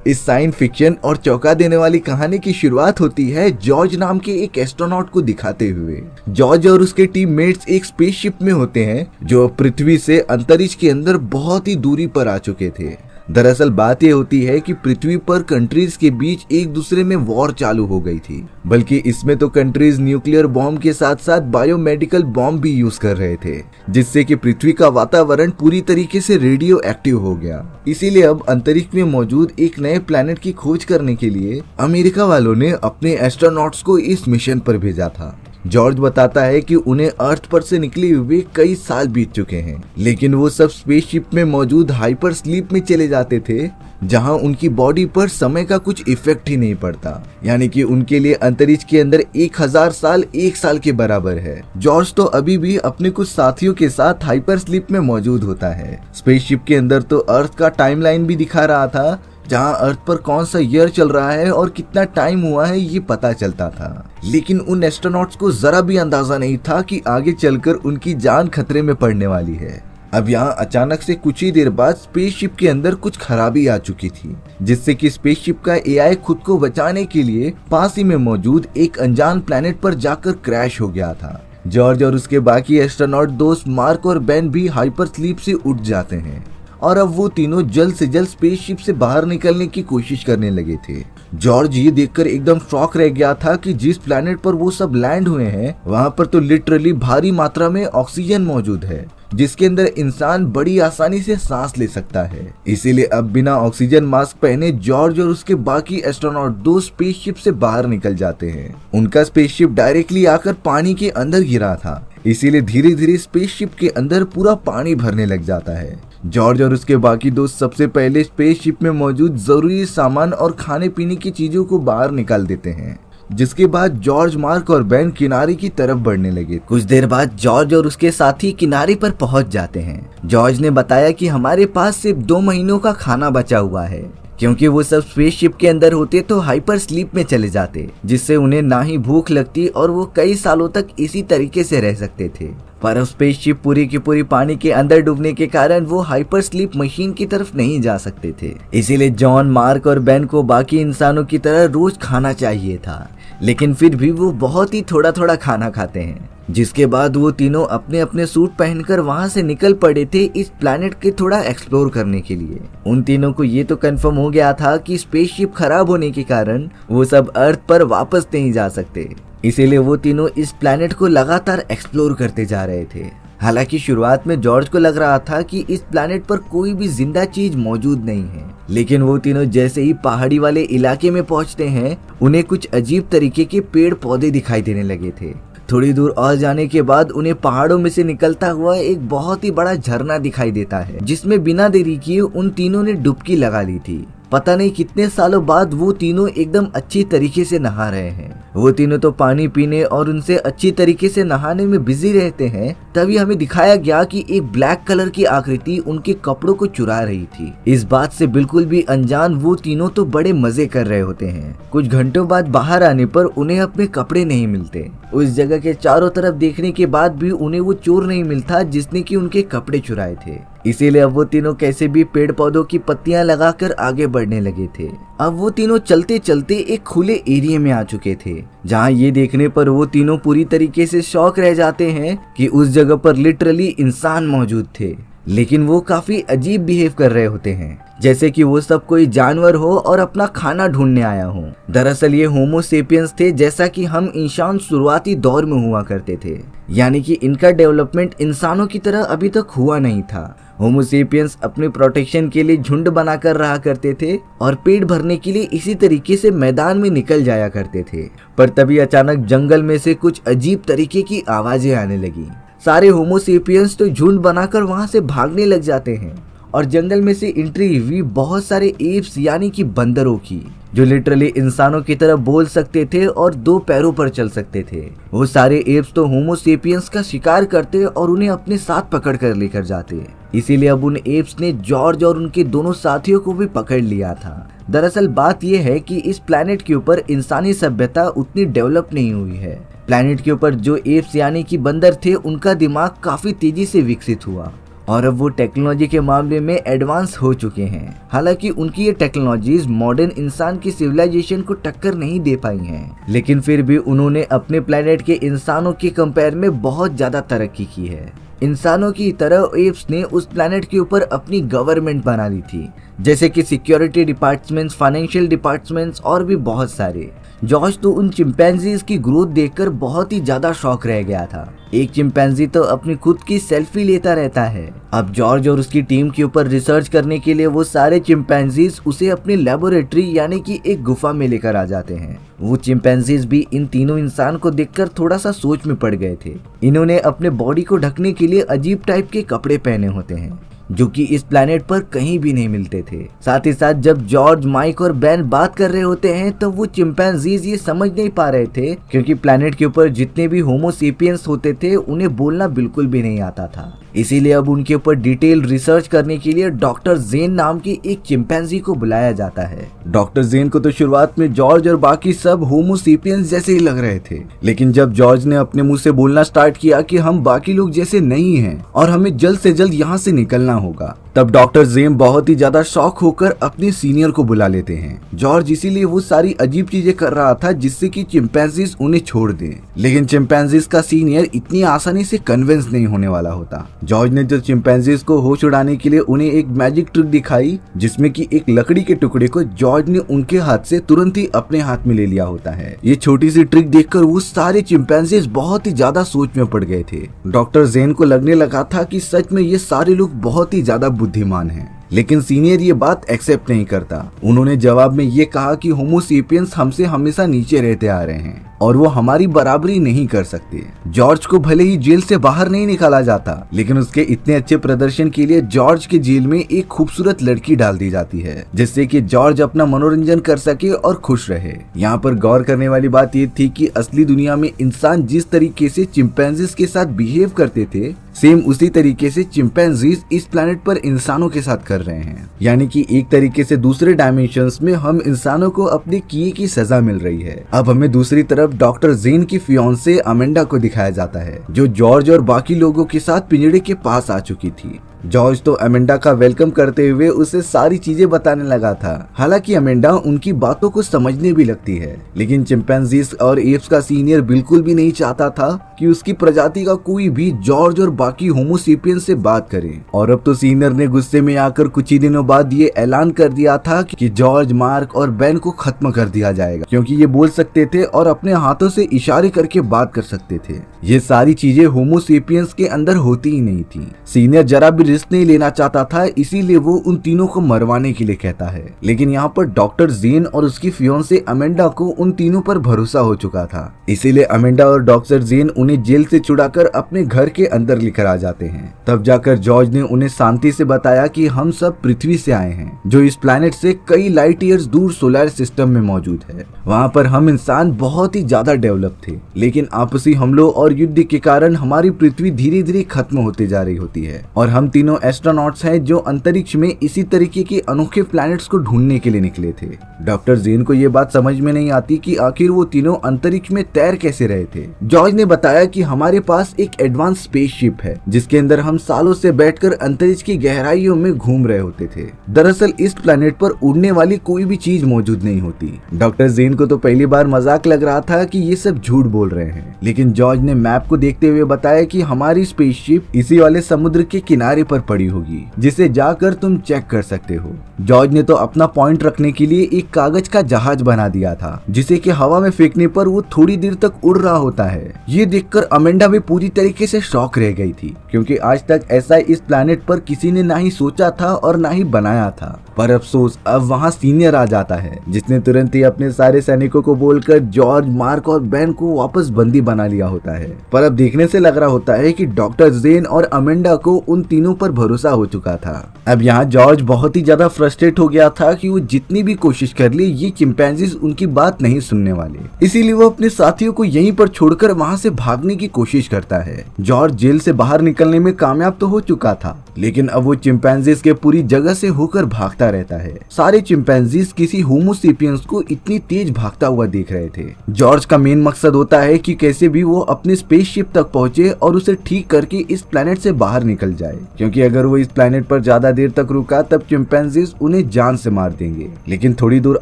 इस science fiction और चौंका देने वाली कहानी की शुरुआत होती है जॉर्ज नाम के एक एस्ट्रोनॉट को दिखाते हुए। जॉर्ज और उसके टीममेट्स एक स्पेसशिप में होते हैं जो पृथ्वी से अंतरिक्ष के अंदर बहुत ही दूरी पर आ चुके थे। दरअसल बात यह होती है कि पृथ्वी पर कंट्रीज के बीच एक दूसरे में वॉर चालू हो गई थी, बल्कि इसमें तो कंट्रीज न्यूक्लियर बॉम्ब के साथ साथ बायोमेडिकल बॉम्ब भी यूज कर रहे थे, जिससे कि पृथ्वी का वातावरण पूरी तरीके से रेडियो एक्टिव हो गया। इसीलिए अब अंतरिक्ष में मौजूद एक नए प्लैनेट की खोज करने के लिए अमेरिका वालों ने अपने एस्ट्रोनॉट्स को इस मिशन पर भेजा था। जॉर्ज बताता है कि उन्हें अर्थ पर से निकले हुए कई साल बीत चुके हैं, लेकिन वो सब स्पेसशिप में मौजूद हाइपर स्लीप में चले जाते थे, जहां उनकी बॉडी पर समय का कुछ इफेक्ट ही नहीं पड़ता। यानी कि उनके लिए अंतरिक्ष के अंदर 1000 साल 1 साल के बराबर है। जॉर्ज तो अभी भी अपने कुछ साथियों के साथ हाइपर स्लीप में मौजूद होता है। स्पेसशिप के अंदर तो अर्थ का टाइमलाइन भी दिखा रहा था, जहां अर्थ पर कौन सा ईयर चल रहा है और कितना टाइम हुआ है ये पता चलता था। लेकिन उन एस्ट्रोनॉट्स को जरा भी अंदाजा नहीं था कि आगे चलकर उनकी जान खतरे में पड़ने वाली है। अब यहाँ अचानक से कुछ ही देर बाद स्पेसशिप के अंदर कुछ खराबी आ चुकी थी, जिससे कि स्पेसशिप का एआई खुद को बचाने के लिए पास ही में मौजूद एक अनजान प्लैनेट पर जाकर क्रैश हो गया था। जॉर्ज और उसके बाकी एस्ट्रोनॉट दोस्त मार्क और बेन भी हाइपर स्लीप से उठ जाते हैं और अब वो तीनों जल्द से जल्द स्पेसशिप से बाहर निकलने की कोशिश करने लगे थे। जॉर्ज ये देखकर एकदम शॉक रह गया था कि जिस प्लैनेट पर वो सब लैंड हुए हैं वहाँ पर तो लिटरली भारी मात्रा में ऑक्सीजन मौजूद है, जिसके अंदर इंसान बड़ी आसानी से सांस ले सकता है। इसीलिए अब बिना ऑक्सीजन मास्क पहने जॉर्ज और उसके बाकी एस्ट्रोनॉट दो स्पेसशिप से बाहर निकल जाते हैं। उनका स्पेसशिप डायरेक्टली आकर पानी के अंदर गिरा था, इसीलिए धीरे धीरे स्पेसशिप के अंदर पूरा पानी भरने लग जाता है। जॉर्ज और उसके बाकी दोस्त सबसे पहले स्पेसशिप में मौजूद जरूरी सामान और खाने पीने की चीजों को बाहर निकाल देते हैं, जिसके बाद जॉर्ज, मार्क और बेन किनारे की तरफ बढ़ने लगे। कुछ देर बाद जॉर्ज और उसके साथी किनारे पर पहुंच जाते हैं। जॉर्ज ने बताया कि हमारे पास सिर्फ 2 महीनों का खाना बचा हुआ है, क्योंकि वो सब स्पेसशिप के अंदर होते तो हाइपर स्लीप में चले जाते, जिससे उन्हें ना ही भूख लगती और वो कई सालों तक इसी तरीके से रह सकते थे। पर स्पेसशिप पूरी की पूरी पानी के अंदर डूबने के कारण वो हाइपर स्लीप मशीन की तरफ नहीं जा सकते थे। इसीलिए जॉन, मार्क और बेन को बाकी इंसानों की तरह रोज खाना चाहिए था, लेकिन फिर भी वो बहुत ही थोड़ा थोड़ा खाना खाते हैं। जिसके बाद वो तीनों अपने अपने सूट पहनकर वहां से निकल पड़े थे इस प्लैनेट के थोड़ा एक्सप्लोर करने के लिए। उन तीनों को ये तो कंफर्म हो गया था कि स्पेसशिप खराब होने के कारण वो सब अर्थ पर वापस नहीं जा सकते, इसीलिए वो तीनों इस प्लैनेट को लगातार एक्सप्लोर करते जा रहे थे। हालांकि शुरुआत में जॉर्ज को लग रहा था कि इस प्लैनेट पर कोई भी जिंदा चीज मौजूद नहीं है, लेकिन वो तीनों जैसे ही पहाड़ी वाले इलाके में पहुंचते हैं उन्हें कुछ अजीब तरीके के पेड़ पौधे दिखाई देने लगे थे। थोड़ी दूर और जाने के बाद उन्हें पहाड़ों में से निकलता हुआ एक बहुत ही बड़ा झरना दिखाई देता है, जिसमें बिना देरी किए उन तीनों ने डुबकी लगा ली थी। पता नहीं कितने सालों बाद वो तीनों एकदम अच्छी तरीके से नहा रहे हैं। वो तीनों तो पानी पीने और उनसे अच्छी तरीके से नहाने में बिजी रहते हैं। तभी हमें दिखाया गया कि एक ब्लैक कलर की आकृति उनके कपड़ों को चुरा रही थी। इस बात से बिल्कुल भी अनजान वो तीनों तो बड़े मजे कर रहे होते हैं। कुछ घंटों बाद बाहर आने पर उन्हें अपने कपड़े नहीं मिलते। उस जगह के चारों तरफ देखने के बाद भी उन्हें वो चोर नहीं मिलता जिसने कि उनके कपड़े चुराए थे। इसीलिए अब वो तीनों कैसे भी पेड़ पौधों की पत्तियां लगाकर आगे बढ़ने लगे थे। अब वो तीनों चलते चलते एक खुले एरिया में आ चुके थे, जहां ये देखने पर वो तीनों पूरी तरीके से शॉक रह जाते हैं कि उस जगह पर लिटरली इंसान मौजूद थे, लेकिन वो काफी अजीब बिहेव कर रहे होते हैं, जैसे कि वो सब कोई जानवर हो और अपना खाना ढूंढने आया हो। दरअसल ये होमो सेपियंस थे, जैसा कि हम इंसान शुरुआती दौर में हुआ करते थे, यानी कि इनका डेवलपमेंट इंसानों की तरह अभी तक हुआ नहीं था। होमो सेपियंस अपने प्रोटेक्शन के लिए झुंड बनाकर रहा करते थे और पेट भरने के लिए इसी तरीके से मैदान में निकल जाया करते थे। पर तभी अचानक जंगल में से कुछ अजीब तरीके की आवाजें आने लगी। सारे होमो सेपियंस तो झुंड बनाकर वहां से भागने लग जाते हैं और जंगल में से एंट्री हुई बहुत सारे एप्स यानी कि बंदरों की, जो लिटरली इंसानों की तरह बोल सकते थे और 2 पैरों पर चल सकते थे। वो सारे एप्स तो होमो सेपियंस का शिकार करते और उन्हें अपने साथ पकड़ कर लेकर जाते। इसीलिए अब उन एप्स ने जॉर्ज और उनके दोनों साथियों को भी पकड़ लिया था। दरअसल बात यह है कि इस प्लैनेट के ऊपर इंसानी सभ्यता उतनी डेवलप नहीं हुई है। प्लैनेट के ऊपर जो एप्स यानी कि बंदर थे उनका दिमाग काफी तेजी से विकसित हुआ और अब वो टेक्नोलॉजी के मामले में एडवांस हो चुके हैं। हालांकि उनकी ये टेक्नोलॉजीज मॉडर्न इंसान की सिविलाइजेशन को टक्कर नहीं दे पाई हैं, लेकिन फिर भी उन्होंने अपने प्लेनेट के इंसानों के कंपेयर में बहुत ज्यादा तरक्की की है। इंसानों की तरह एप्स ने उस प्लेनेट के ऊपर अपनी गवर्नमेंट बना ली थी, जैसे कि सिक्योरिटी डिपार्टमेंट्स, फाइनेंशियल डिपार्टमेंट्स और भी बहुत सारे। जॉर्ज तो उन चिंपैंजीज की ग्रोथ देखकर बहुत ही ज्यादा शॉक रह गया था। एक चिंपैंजी तो अपनी खुद की सेल्फी लेता रहता है। अब जॉर्ज और उसकी टीम के ऊपर रिसर्च करने के लिए वो सारे चिंपैंजीज उसे अपनी लेबोरेटरी यानी कि एक गुफा में लेकर आ जाते हैं। वो चिंपैंजीज भी इन तीनों इंसान को देखकर थोड़ा सा सोच में पड़ गए थे। इन्होंने अपने बॉडी को ढकने के लिए अजीब टाइप के कपड़े पहने होते हैं, जो कि इस प्लेनेट पर कहीं भी नहीं मिलते थे। साथ ही साथ जब जॉर्ज, माइक और बेन बात कर रहे होते हैं तो वो चिंपैंजीज ये समझ नहीं पा रहे थे, क्योंकि प्लेनेट के ऊपर जितने भी होमो सेपियंस होते थे उन्हें बोलना बिल्कुल भी नहीं आता था। इसीलिए अब उनके ऊपर डिटेल रिसर्च करने के लिए डॉक्टर जेन नाम की एक चिंपैंजी को बुलाया जाता है। डॉक्टर जेन को तो शुरुआत में जॉर्ज और बाकी सब होमो सेपियंस जैसे ही लग रहे थे, लेकिन जब जॉर्ज ने अपने मुंह से बोलना स्टार्ट किया कि हम बाकी लोग जैसे नहीं हैं और हमें जल्द से जल्द यहाँ से निकलना होगा, तब डॉक्टर जेन बहुत ही ज्यादा शॉक होकर अपने सीनियर को बुला लेते हैं। जॉर्ज इसीलिए वो सारी अजीब चीजें कर रहा था जिससे कि चिंपैंजीज उन्हें छोड़ दें, लेकिन चिंपैंजीज का सीनियर इतनी आसानी से कन्विंस नहीं होने वाला होता। जॉर्ज ने जो चिंपैंजीज को होश उड़ाने के लिए उन्हें एक मैजिक ट्रिक दिखाई, जिसमें कि एक लकड़ी के टुकड़े को जॉर्ज ने उनके हाथ से तुरंत ही अपने हाथ में ले लिया होता है। ये छोटी सी ट्रिक देखकर वो सारे चिंपैंजीज बहुत ही ज्यादा सोच में पड़ गए थे। डॉक्टर जेन को लगने लगा था कि सच में ये सारे लोग बहुत ही ज्यादा बुद्धिमान हैं, लेकिन सीनियर ये बात एक्सेप्ट नहीं करता। उन्होंने जवाब में ये कहा कि होमो सेपियंस हमसे हमेशा नीचे रहते आ रहे हैं और वो हमारी बराबरी नहीं कर सकते। जॉर्ज को भले ही जेल से बाहर नहीं निकाला जाता, लेकिन उसके इतने अच्छे प्रदर्शन के लिए जॉर्ज के जेल में एक खूबसूरत लड़की डाल दी जाती है, जिससे कि जॉर्ज अपना मनोरंजन कर सके और खुश रहे। यहाँ पर गौर करने वाली बात ये थी कि असली दुनिया में इंसान जिस तरीके से चिंपैंजीज के साथ बिहेव करते थे, सेम उसी तरीके से चिंपैंजीज इस प्लेनेट पर इंसानों के साथ कर रहे हैं। यानी कि एक तरीके से दूसरे डायमेंशंस में हम इंसानों को अपने किए की सजा मिल रही है। अब हमें दूसरी तरफ डॉक्टर जेन की फियांसे अमेंडा को दिखाया जाता है, जो जॉर्ज और बाकी लोगों के साथ पिंजड़े के पास आ चुकी थी। जॉर्ज तो अमेंडा का वेलकम करते हुए उसे सारी चीजें बताने लगा था। हालांकि अमेंडा उनकी बातों को समझने भी लगती है, लेकिन चिंपैंजीज और एप्स का सीनियर बिल्कुल भी नहीं चाहता था कि उसकी प्रजाति का कोई भी जॉर्ज और बाकी होमो सेपियंस से बात करे। और अब तो सीनियर ने गुस्से में आकर कुछ ही दिनों बाद ये ऐलान कर दिया था कि जॉर्ज, मार्क और बेन को खत्म कर दिया जाएगा, क्योंकि ये बोल सकते थे और अपने हाथों से इशारे करके बात कर सकते थे। ये सारी चीजें होमो सेपियंस के अंदर होती ही नहीं थी। सीनियर जरा भी रिस्क नहीं लेना चाहता था, इसीलिए वो उन तीनों को मरवाने के लिए कहता है। लेकिन यहाँ पर डॉक्टर जेन और उसकी फियांसे अमेंडा को उन तीनों पर भरोसा हो चुका था, इसीलिए अमेंडा और डॉक्टर जेन उन्हें जेल से छुड़ाकर अपने घर के अंदर लेकर आ जाते हैं। तब जाकर जॉर्ज ने उन्हें शांति से बताया कि हम सब पृथ्वी से आए हैं, जो इस प्लैनेट से कई लाइट ईयर्स दूर सोलर सिस्टम में मौजूद है। वहाँ पर हम इंसान बहुत ही ज्यादा डेवलप थे, लेकिन आपसी हमलों और युद्ध के कारण हमारी पृथ्वी धीरे धीरे खत्म होते जा रही होती है, और हम तीनों एस्ट्रोनॉट्स हैं जो अंतरिक्ष में इसी तरीके के अनोखे प्लैनेट्स को ढूंढने के लिए निकले थे। डॉक्टर जेन को ये बात समझ में नहीं आती कि आखिर वो तीनों अंतरिक्ष में तैर कैसे रहे थे। जॉर्ज ने बताया कि हमारे पास एक एडवांस स्पेसशिप है, जिसके अंदर हम सालों से बैठकर अंतरिक्ष की गहराइयों में घूम रहे होते थे। दरअसल इस प्लैनेट पर उड़ने वाली कोई भी चीज मौजूद नहीं होती। डॉक्टर जेन को तो पहली बार मजाक लग रहा था कि ये सब झूठ बोल रहे हैं, लेकिन जॉर्ज ने मैप को देखते हुए बताया कि हमारी स्पेसशिप इसी वाले समुद्र के किनारे पर पड़ी होगी, जिसे जाकर तुम चेक कर सकते हो। जॉर्ज ने तो अपना पॉइंट रखने के लिए एक कागज का जहाज बना दिया था, जिसे कि हवा में फेंकने पर वो थोड़ी देर तक उड़ रहा होता है। ये देखकर अमेंडा भी पूरी तरीके से शॉक रह गई थी, क्योंकि आज तक ऐसा इस प्लैनेट पर किसी ने ना ही सोचा था और ना ही बनाया था। पर अफसोस अब वहाँ सीनियर आ जाता है, जिसने तुरंत ही अपने सारे सैनिकों को बोलकर जॉर्ज, मार्क और बेन को वापस बंदी बना लिया होता है। पर अब देखने से लग रहा होता है कि डॉक्टर जेन और अमेंडा को उन तीनों पर भरोसा हो चुका था। अब यहाँ जॉर्ज बहुत ही ज्यादा फ्रस्ट्रेट हो गया था कि वो जितनी भी कोशिश कर ली, ये चिंपैंजीज उनकी बात नहीं सुनने वाले। इसीलिए वो अपने साथियों को यहीं पर छोड़कर वहाँ से भागने की कोशिश करता है। जॉर्ज जेल से बाहर निकलने में कामयाब तो हो चुका था, लेकिन अब वो चिंपैंजीज के पूरी जगह से होकर भागता रहता है। सारे चिंपैंजीज किसी होमो सेपियंस को इतनी तेज भागता हुआ देख रहे थे। जॉर्ज का मेन मकसद होता है कि कैसे भी वो अपने स्पेसशिप तक पहुंचे और उसे ठीक करके इस प्लेनेट से बाहर निकल जाए, क्योंकि अगर वो इस प्लेनेट पर ज्यादा देर तक रुका तब चिंपैंजीज उन्हें जान से मार देंगे। लेकिन थोड़ी दूर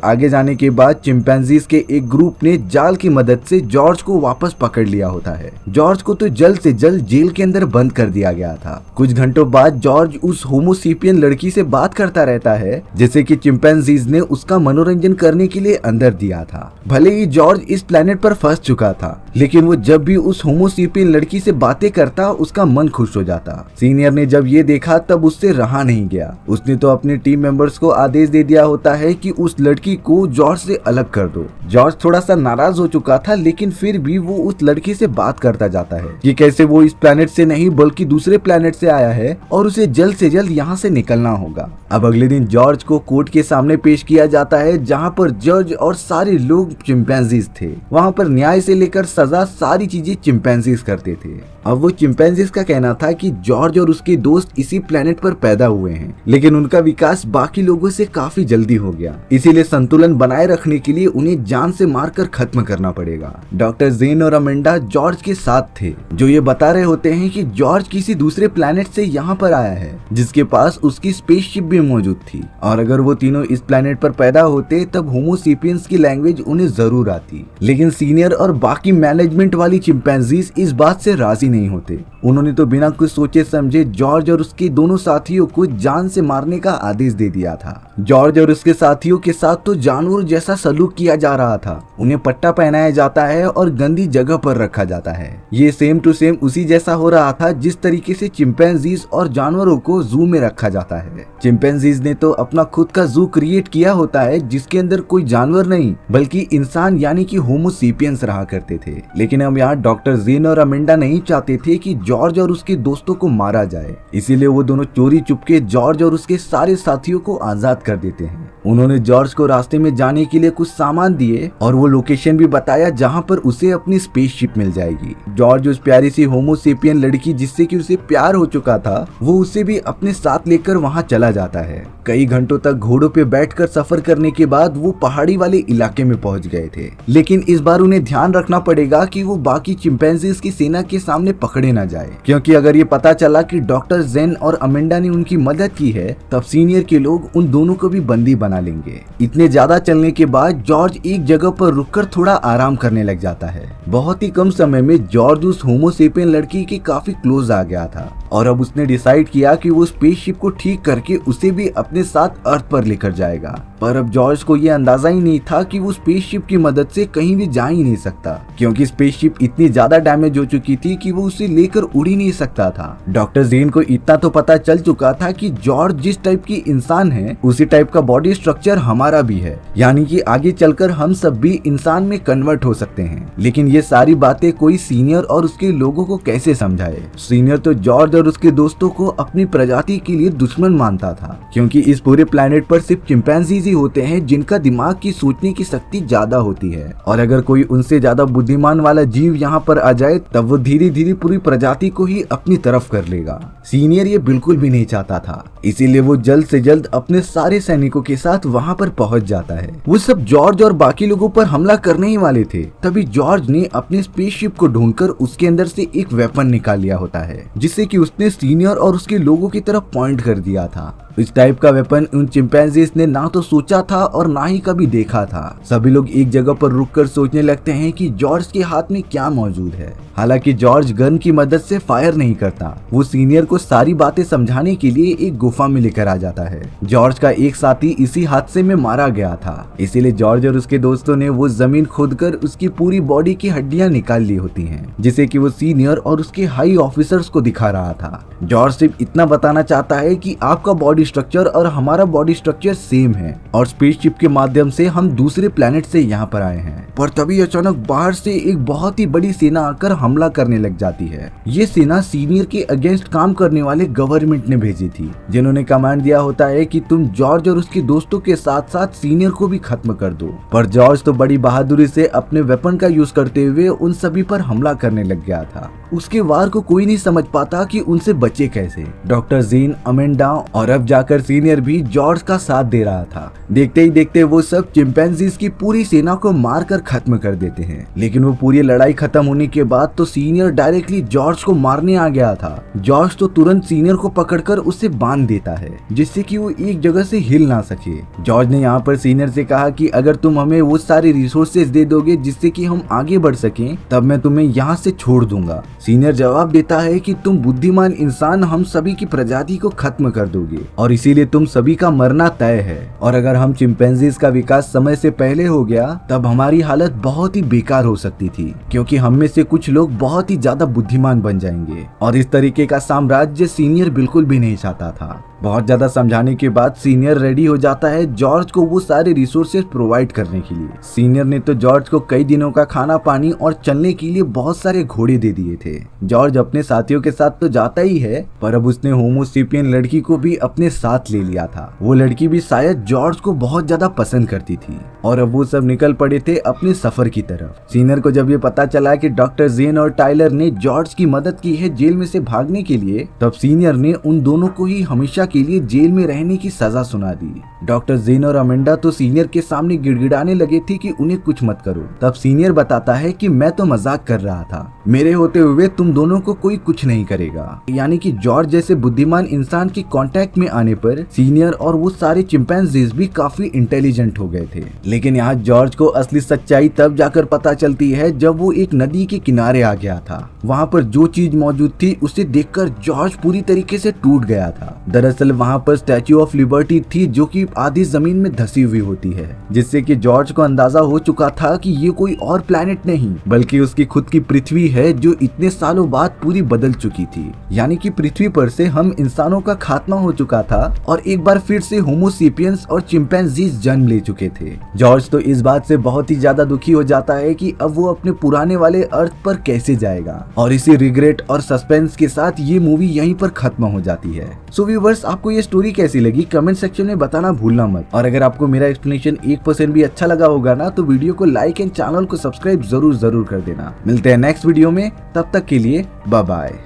आगे जाने के बाद चिंपैंजीज के एक ग्रुप ने जाल की मदद से जॉर्ज को वापस पकड़ लिया होता है। जॉर्ज को तो जल्द से जल्द जेल के अंदर बंद कर दिया गया था। कुछ घंटों बाद जॉर्ज उस होमोसेपियन लड़की से बात करता रहता है जैसे कि चिंपैंजीज ने उसका मनोरंजन करने के लिए अंदर दिया था। भले ही जॉर्ज इस प्लेनेट पर फंस चुका था, लेकिन वो जब भी उस होमोसेपियन लड़की से बातें करता उसका मन खुश हो जाता। सीनियर ने जब ये देखा तब उससे रहा नहीं गया। उसने तो अपने टीम मेंबर्स को आदेश दे दिया होता है कि उस लड़की को जॉर्ज से अलग कर दो। जॉर्ज थोड़ा सा नाराज हो चुका था, लेकिन फिर भी वो उस लड़की से बात करता जाता है कि कैसे वो इस प्लेनेट से नहीं बल्कि दूसरे प्लेनेट से आया है और उसे जल्द से जल्द यहाँ से निकलना होगा। अब अगले दिन जॉर्ज को कोर्ट के सामने पेश किया जाता है, जहाँ पर जज और सारे लोग चिंपैंजीज थे। वहाँ पर न्याय से लेकर सजा सारी चीजें चिंपैंजीज करते थे। अब वो चिंपैंजीज का कहना था कि जॉर्ज और उसके दोस्त इसी प्लेनेट पर पैदा हुए हैं, लेकिन उनका विकास बाकी लोगों से काफी जल्दी हो गया, इसीलिए संतुलन बनाए रखने के लिए उन्हें जान से मारकर खत्म करना पड़ेगा। डॉक्टर जेन और अमेंडा जॉर्ज के साथ थे, जो ये बता रहे होते हैं कि जॉर्ज किसी दूसरे प्लेनेट से यहाँ पर आया है, जिसके पास उसकी स्पेसशिप भी मौजूद थी, और अगर वो तीनों इस प्लेनेट पर पैदा होते तब होमोसेपियंस की लैंग्वेज उन्हें जरूर आती। लेकिन सीनियर और बाकी मैनेजमेंट वाली चिंपैंजीज इस बात से राजी नहीं होते। उन्होंने तो बिना कुछ सोचे समझे जॉर्ज और उसके दोनों साथियों को जान से मारने का आदेश दे दिया था। जॉर्ज और उसके साथियों के साथ तो जानवर जैसा सलूक किया जा रहा था। उन्हें पट्टा पहनाया जाता है और गंदी जगह पर रखा जाता है। ये सेम टू सेम उसी जैसा हो रहा था जिस तरीके से चिंपैंजीज और जानवरों को जू में रखा जाता है। चिंपैंजीज ने तो अपना खुद का जू क्रिएट किया होता है, जिसके अंदर कोई जानवर नहीं बल्कि इंसान यानी कि होमोसेपियंस रहा करते थे। लेकिन अब यहाँ डॉक्टर जेन और अमेंडा नहीं चाहते थे कि जॉर्ज और उसके दोस्तों को मारा जाए, इसीलिए वो दोनों चोरी चुपके जॉर्ज और उसके सारे साथियों को आजाद कर देते हैं। उन्होंने जॉर्ज को रास्ते में जाने के लिए कुछ सामान दिए और वो लोकेशन भी बताया जहाँ पर उसे अपनी स्पेसशिप मिल जाएगी। जॉर्ज उस प्यारी सी होमोसेपियन लड़की जिससे कि उसे प्यार हो चुका था, वो उसे भी अपने साथ लेकर वहाँ चला जाता है। कई घंटों तक घोड़ों पे बैठकर सफर करने के बाद वो पहाड़ी वाले इलाके में पहुंच गए थे, लेकिन इस बार उन्हें ध्यान रखना पड़ेगा कि वो बाकी चिंपैंजीज की सेना के सामने पकड़े न जाए, क्योंकि अगर ये पता चला कि डॉक्टर जेन और अमेंडा ने उनकी मदद की है तब सीनियर के लोग उन दोनों को भी बंदी बना लेंगे। इतने ज्यादा चलने के बाद जॉर्ज एक जगह पर रुककर थोड़ा आराम करने लग जाता है। बहुत ही कम समय में जॉर्ज उस होमोसेपियन लड़की के काफी क्लोज आ गया था और अब उसने डिसाइड किया कि वो स्पेसशिप को ठीक करके उसे भी अपने साथ अर्थ पर लेकर जाएगा। पर अब जॉर्ज को ये अंदाजा ही नहीं था कि वो स्पेसशिप की मदद से कहीं भी जा ही नहीं सकता, क्योंकि स्पेसशिप इतनी ज्यादा डैमेज हो चुकी थी कि वो उसे लेकर उड़ ही नहीं सकता था। डॉक्टर जेन को इतना तो पता चल चुका था कि जॉर्ज जिस टाइप की इंसान है उसी टाइप का बॉडी स्ट्रक्चर हमारा भी है, यानी कि आगे चलकर हम सब भी इंसान में कन्वर्ट हो सकते हैं। लेकिन ये सारी बातें कोई सीनियर और उसके लोगों को कैसे समझाए। सीनियर तो जॉर्ज और उसके दोस्तों को अपनी प्रजाति के लिए दुश्मन मानता था, क्योंकि इस पूरे प्लेनेट पर सिर्फ चिंपैंजीज ही होते हैं जिनका दिमाग की सोचने की शक्ति ज्यादा होती है, और अगर कोई उनसे ज्यादा बुद्धिमान वाला जीव यहाँ पर आ जाए तब वो धीरे धीरे पूरी प्रजाति को ही अपनी तरफ कर लेगा। सीनियर ये बिल्कुल भी नहीं चाहता था, इसीलिए वो जल्द से जल्द अपने सारे सैनिकों के साथ वहाँ पर पहुँच जाता है। वो सब जॉर्ज और बाकी लोगों पर हमला करने ही वाले थे, तभी जॉर्ज ने अपने स्पेसशिप को ढूंढकर उसके अंदर से एक वेपन निकाल लिया होता है, जिससे कि उसने सीनियर और उसके लोगों की तरफ पॉइंट कर दिया था। इस टाइप का वेपन उन चिंपैंजीज ने ना तो सोचा था और ना ही कभी देखा था। सभी लोग एक जगह पर रुककर सोचने लगते हैं कि जॉर्ज के हाथ में क्या मौजूद है। हालांकि जॉर्ज गन की मदद से फायर नहीं करता, वो सीनियर को सारी बातें समझाने के लिए एक गुफा में लेकर आ जाता है। जॉर्ज का एक साथी इसी हादसे में मारा गया था, इसीलिए जॉर्ज और उसके दोस्तों ने वो जमीन खोदकर उसकी पूरी बॉडी की हड्डियां निकाल ली होती हैं, जिसे कि वो सीनियर और उसके हाई ऑफिसर्स को दिखा रहा था। जॉर्ज सिर्फ इतना बताना चाहता है कि आपका बॉडी स्ट्रक्चर और हमारा बॉडी स्ट्रक्चर सेम है और स्पेसशिप के माध्यम से हम दूसरे प्लेनेट से यहाँ पर आए हैं। पर तभी अचानक बाहर से एक बहुत ही बड़ी सेना आकर हमला करने लग जाती है। ये सेना सीनियर के अगेंस्ट काम करने वाले गवर्नमेंट ने भेजी थी, जिन्होंने कमांड दिया होता है कि तुम जॉर्ज और उसके दोस्तों के साथ साथ सीनियर को भी खत्म कर दो। पर जॉर्ज तो बड़ी बहादुरी से अपने वेपन का यूज करते हुए उन सभी पर हमला करने लग गया था। उसके वार को कोई नहीं समझ पाता कि उनसे बचे कैसे। डॉक्टर जीन, अमेंडा और अब जाकर सीनियर भी जॉर्ज का साथ दे रहा था। देखते ही देखते वो सब चिंपैंजीज की पूरी सेना को मारकर खत्म कर देते हैं। लेकिन वो पूरी लड़ाई खत्म होने के बाद तो सीनियर डायरेक्टली जॉर्ज को मारने आ गया था। जॉर्ज तो तुरंत सीनियर को पकड़कर उसे बांध देता है, जिससे कि वो एक जगह से हिल ना सके। जॉर्ज ने यहाँ पर सीनियर से कहा कि अगर तुम हमें वो सारे रिसोर्सेज दे दोगे जिससे कि हम आगे बढ़ सकें, तब मैं तुम्हें यहाँ से छोड़ दूंगा। सीनियर जवाब देता है कि तुम बुद्धिमान इंसान हम सभी की प्रजाति को खत्म कर दोगे और इसीलिए तुम सभी का मरना तय है। और अगर हम चिंपैंजीज का विकास समय से पहले हो गया तब हमारी हालत बहुत ही बेकार हो सकती थी, क्योंकि हम में से कुछ लोग बहुत ही ज्यादा बुद्धिमान बन जाएंगे। और इस तरीके का साम्राज्य सीनियर बिल्कुल भी नहीं चाहता था। बहुत ज्यादा समझाने के बाद सीनियर रेडी हो जाता है जॉर्ज को वो सारे रिसोर्सेज प्रोवाइड करने के लिए। सीनियर ने तो जॉर्ज को कई दिनों का खाना पानी और चलने के लिए बहुत सारे घोड़े दे दिए थे। जॉर्ज अपने साथियों के साथ तो जाता ही है, पर अब उसने होमोसेपियन लड़की को भी अपने साथ ले लिया था। वो लड़की भी शायद जॉर्ज को बहुत ज्यादा पसंद करती थी और अब वो सब निकल पड़े थे अपने सफर की तरफ। सीनियर को जब ये पता चला कि डॉक्टर जेन और टाइलर ने जॉर्ज की मदद की है जेल में से भागने के लिए, तब सीनियर ने उन दोनों को ही हमेशा के लिए जेल में रहने की सजा सुना दी। डॉक्टर जेन और अमेंडा तो सीनियर के सामने गिड़गिड़ाने लगे थे कि उन्हें कुछ मत करो। तब सीनियर बताता है कि मैं तो मजाक कर रहा था, मेरे होते हुए तुम दोनों को कोई कुछ नहीं करेगा। यानी कि जॉर्ज जैसे बुद्धिमान इंसान के कांटेक्ट में आने पर सीनियर और वो सारे चिंपैंजीज भी काफी इंटेलिजेंट हो गए थे। लेकिन यहाँ जॉर्ज को असली सच्चाई तब जाकर पता चलती है जब वो एक नदी के किनारे आ गया था। वहाँ पर जो चीज मौजूद थी उसे देखकर जॉर्ज पूरी तरीके से टूट गया था। दरअसल वहाँ पर स्टैच्यू ऑफ लिबर्टी थी, जो कि आधी जमीन में धसी हुई होती है, जिससे कि जॉर्ज को अंदाजा हो चुका था कि ये कोई और प्लेनेट नहीं बल्कि उसकी खुद की पृथ्वी है, जो इतने सालों बाद पूरी बदल चुकी थी। यानी कि पृथ्वी पर से हम इंसानों का खात्मा हो चुका था और एक बार फिर से होमोसेपियंस और चिंपैंजीज जन्म ले चुके थे। जॉर्ज तो इस बात से बहुत ही ज्यादा दुखी हो जाता है कि अब वो अपने पुराने वाले अर्थ पर कैसे जाएगा। और इसी रिग्रेट और सस्पेंस के साथ ये मूवी यहीं पर खत्म हो जाती है। सो व्यूअर्स, आपको ये स्टोरी कैसी लगी कमेंट सेक्शन में बताना भूलना मत। और अगर आपको मेरा एक्सप्लेनेशन 1% भी अच्छा लगा होगा ना, तो वीडियो को लाइक एंड चैनल को सब्सक्राइब जरूर कर देना। मिलते हैं नेक्स्ट वीडियो में, तब तक के लिए बाय बाय।